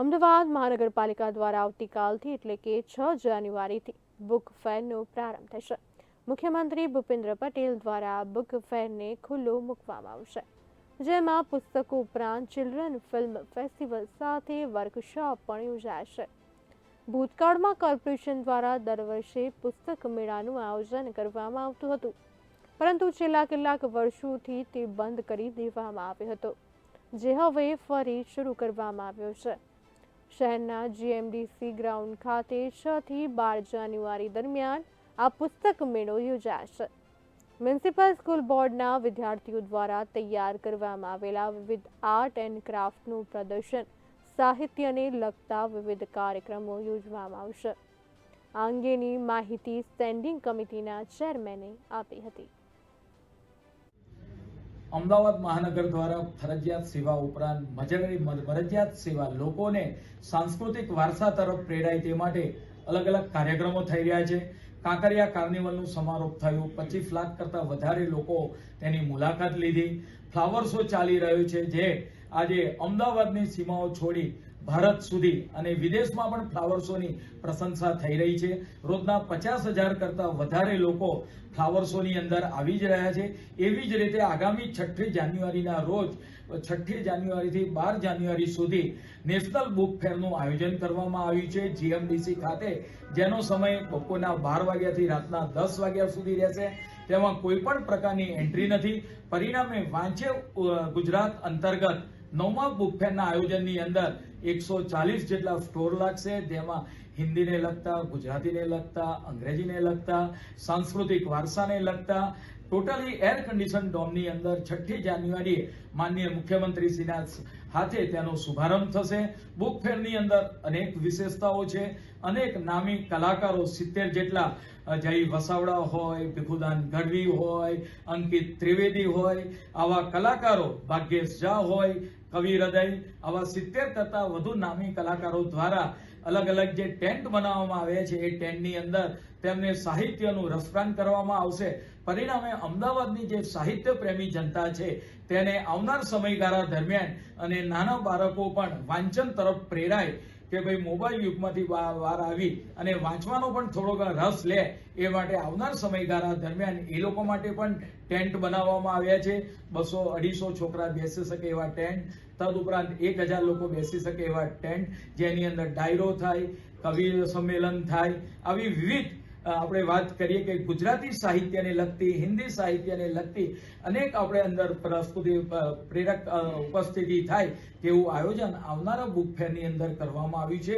અમદાવાદ મહાનગરપાલિકા દ્વારા આવતીકાલથી એટલે કે 6 જાન્યુઆરીથી બુક ફેરનો પ્રારંભ થશે। મુખ્યમંત્રી ભૂપેન્દ્ર પટેલ દ્વારા બુક ફેરને ખુલ્લો મૂકવામાં આવશે, જેમાં પુસ્તકો ઉપરાંત ચિલ્ડ્રન ફિલ્મ ફેસ્ટિવલ સાથે વર્કશોપ પણ યોજાશે। ભૂતકાળમાં કોર્પોરેશન દ્વારા દર વર્ષે પુસ્તક મેળાનું આયોજન કરવામાં આવતું હતું, પરંતુ છેલ્લા કેટલાક વર્ષોથી તે બંધ કરી દેવામાં આવ્યો હતો, જે હવે ફરી શરૂ કરવામાં આવ્યો છે। શહેરના જીએમડીસી ગ્રાઉન્ડ ખાતે 6 થી 12 જાન્યુઆરી દરમિયાન આ પુસ્તક મેળો યોજાશે। મ્યુનિસિપલ સ્કૂલ બોર્ડના વિદ્યાર્થીઓ દ્વારા તૈયાર કરવામાં આવેલા વિવિધ આર્ટ એન્ડ ક્રાફ્ટનું પ્રદર્શન, સાહિત્યને લગતા વિવિધ કાર્યક્રમો યોજવામાં આવશે। આ અંગેની માહિતી સ્ટેન્ડિંગ કમિટીના ચેરમેને આપી હતી। અમદાવાદ મહાનગર દ્વારા ફરજિયાત સેવા ઉપરાંત મરજિયાત સેવા લોકોને સાંસ્કૃતિક વારસા તરફ પ્રેરાય તે માટે અલગ અલગ કાર્યક્રમો થઈ રહ્યા છે। કાંકરિયા કાર્નિવલનું સમારોપ થયું, 25 લાખ કરતા વધારે લોકો તેની મુલાકાત લીધી। ફ્લાવર શો ચાલી રહ્યો છે, જે આજે અમદાવાદની સીમાઓ છોડી ભારત સુધી અને વિદેશમાં પણ ફ્લાવર શોની પ્રશંસા થઈ રહી છે। રોજના 50,000 કરતા વધારે લોકો ફ્લાવર શોની અંદર આવી જ રહ્યા છે। એવી જ રીતે આગામી 6 જાન્યુઆરીના રોજ 6 જાન્યુઆરીથી 12 જાન્યુઆરી સુધી નેશનલ બુક ફેરનું આયોજન કરવામાં આવ્યું છે જીએમડીસી ખાતે, જેનો સમય બપોરના 12 વાગ્યાથી રાતના 10 વાગ્યા સુધી રહેશે। તેમાં કોઈ પણ પ્રકારની એન્ટ્રી નથી। પરિણામે વાંચે ગુજરાત અંતર્ગત 9મા બુક ફેરના આયોજનની અંદર 140 જેટલા સ્ટોર લાગશે, જેમાં હિન્દીને લગતા, ગુજરાતીને લગતા, અંગ્રેજીને લગતા, સાંસ્કૃતિક વારસાને લગતા ટોટલી એર કન્ડિશન ડોમની અંદર 6 જાન્યુઆરીએ માનનીય મુખ્યમંત્રીશ્રીના હાથે તેનો શુભારંભ થશે। બુક ફેરની અંદર અનેક વિશેષતાઓ છે। અનેક નામી કલાકારો 70 જેટલા, જય વસાવડા હોય, ભીખુદાન ગઢવી હોય, અંકિત ત્રિવેદી હોય, આવા કલાકારો, ભાગ્યેશ ઝા હોય, કવિ હૃદય, આવા 70 કરતા વધુ નામી કલાકારો દ્વારા અલગ અલગ જે ટેન્ટ બનાવવામાં આવ્યા છે, એ ટેન્ટની અંદર તેમને સાહિત્યનું રસપાન કરવામાં આવશે। પરિણામે અમદાવાદની જે સાહિત્ય પ્રેમી જનતા છે તેને આવનાર સમયગાળા દરમિયાન અને નાના બાળકો પણ વાંચન તરફ પ્રેરાય કે ભાઈ મોબાઈલ યુગમાંથી બહાર આવી અને વાંચવાનો પણ થોડો રસ લે, એ માટે આવનાર સમયગાળા દરમિયાન એ લોકો માટે પણ ટેન્ટ બનાવવામાં આવ્યા છે। 200-250 છોકરા બેસી શકે એવા ટેન્ટ, તદુપરાંત 1000 લોકો બેસી શકે એવા ટેન્ટ, જેની અંદર ડાયરો થાય, કવિ સંમેલન થાય, આવી વિવિધ આપણે વાત કરીએ કે ગુજરાતી સાહિત્યને લગતી, હિન્દી સાહિત્યને લગતી અનેક આપણે અંદર પ્રસ્તુતિ પ્રેરક ઉપસ્થિતિ થાય તેવું આયોજન આવનારા બુક ફેરની અંદર કરવામાં આવ્યું છે।